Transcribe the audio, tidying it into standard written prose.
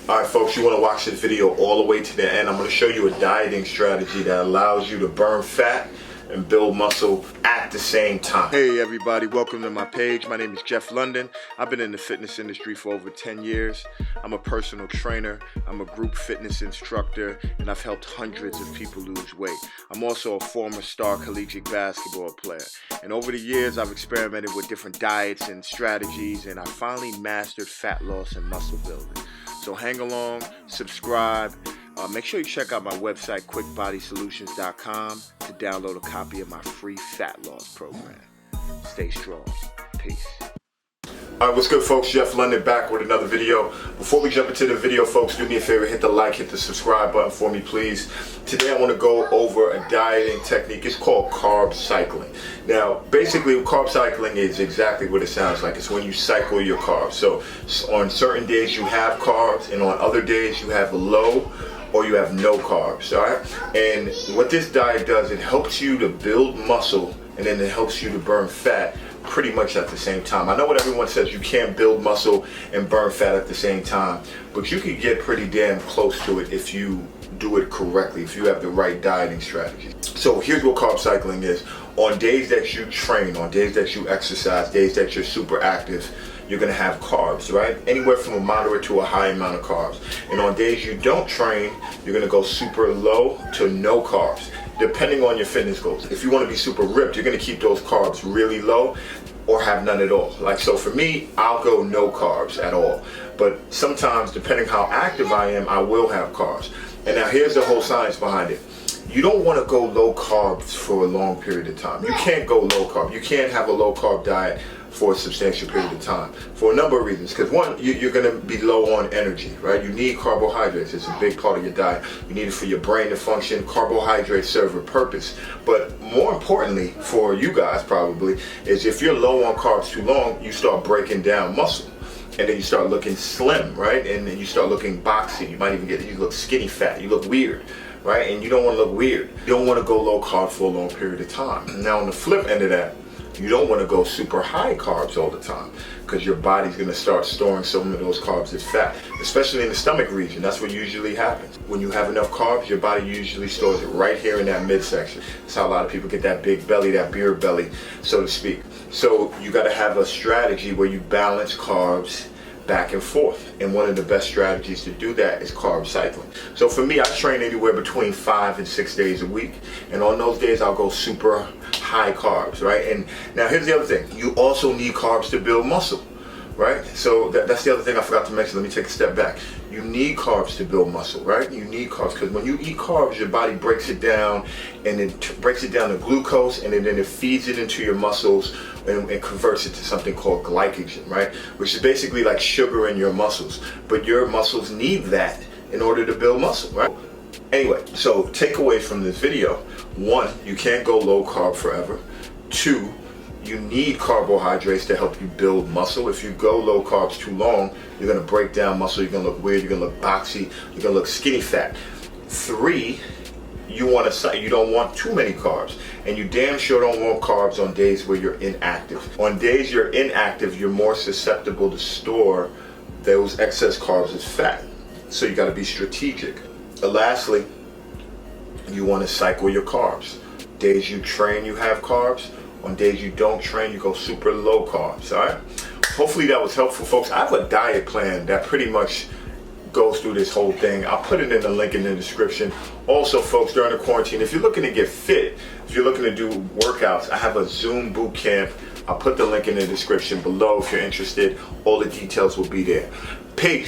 Alright folks, you want to watch this video all the way to the end. I'm going to show you a dieting strategy that allows you to burn fat and build muscle at the same time. Hey everybody, welcome to my page. My name is Jeff London. I've been in the fitness industry for over 10 years. I'm a personal trainer, I'm a group fitness instructor, and I've helped hundreds of people lose weight. I'm also a former star collegiate basketball player. And over the years, I've experimented with different diets and strategies, and I finally mastered fat loss and muscle building. So hang along, subscribe. Make sure you check out my website, QuickBodySolutions.com, to download a copy of my free fat loss program. Stay strong. Peace. Alright, what's good folks? Jeff London back with another video. Before we jump into the video, folks, do me a favor, hit the like, hit the subscribe button for me, please. Today I want to go over a dieting technique. It's called carb cycling. Now, basically, carb cycling is exactly what it sounds like. It's when you cycle your carbs. So on certain days you have carbs, and on other days you have low or you have no carbs, all right? And what this diet does, it helps you to build muscle, and then it helps you to burn fat pretty much at the same time. I know what everyone says, you can't build muscle and burn fat at the same time, but you can get pretty damn close to it if you do it correctly, if you have the right dieting strategy. So here's what carb cycling is. On days that you train, on days that you exercise, days that you're super active, you're gonna have carbs, right? Anywhere from a moderate to a high amount of carbs. And on days you don't train, you're gonna go super low to no carbs, depending on your fitness goals. If you wanna be super ripped, you're gonna keep those carbs really low or have none at all. Like, so for me, I'll go no carbs at all. But sometimes, depending how active I am, I will have carbs. And now here's the whole science behind it. You don't want to go low carbs for a long period of time. You can't go low carb. You can't have a low carb diet for a substantial period of time for a number of reasons. Because one, you're going to be low on energy, right? You need carbohydrates. It's a big part of your diet. You need it for your brain to function. Carbohydrates serve a purpose. But more importantly, for you guys probably, is if you're low on carbs too long, you start breaking down muscle. And then you start looking slim, right? And then you start looking boxy. You might even you look skinny fat. You look weird, right? And you don't want to look weird. You don't want to go low carb for a long period of time. Now on the flip end of that, you don't want to go super high carbs all the time, because your body's going to start storing some of those carbs as fat, especially in the stomach region. That's what usually happens. When you have enough carbs, your body usually stores it right here in that midsection. That's how a lot of people get that big belly, that beer belly, so to speak. So you got to have a strategy where you balance carbs back and forth, and one of the best strategies to do that is carb cycling. So for me, I train anywhere between 5 and 6 days a week, and on those days I'll go super high carbs, right? And now here's the other thing, you also need carbs to build muscle, right? So that's the other thing I forgot to mention. Let me take a step back. You need carbs to build muscle, right? You need carbs, because when you eat carbs, your body breaks it down, and it breaks it down to glucose, and then it feeds it into your muscles and converts it to something called glycogen, right? Which is basically like sugar in your muscles. But your muscles need that in order to build muscle, right? Anyway, so takeaways from this video: 1, you can't go low carb forever. 2, you need carbohydrates to help you build muscle. If you go low carbs too long, you're gonna break down muscle, you're gonna look weird, you're gonna look boxy, you're gonna look skinny fat. 3, you don't want too many carbs, and you damn sure don't want carbs on days where you're inactive. On days you're inactive, you're more susceptible to store those excess carbs as fat. So you gotta be strategic. Lastly, you wanna cycle your carbs. Days you train, you have carbs. On days you don't train, you go super low carbs, all right? Hopefully that was helpful, folks. I have a diet plan that pretty much goes through this whole thing. I'll put it in the link in the description. Also, folks, during the quarantine, if you're looking to get fit, if you're looking to do workouts, I have a Zoom boot camp. I'll put the link in the description below if you're interested. All the details will be there. Peace.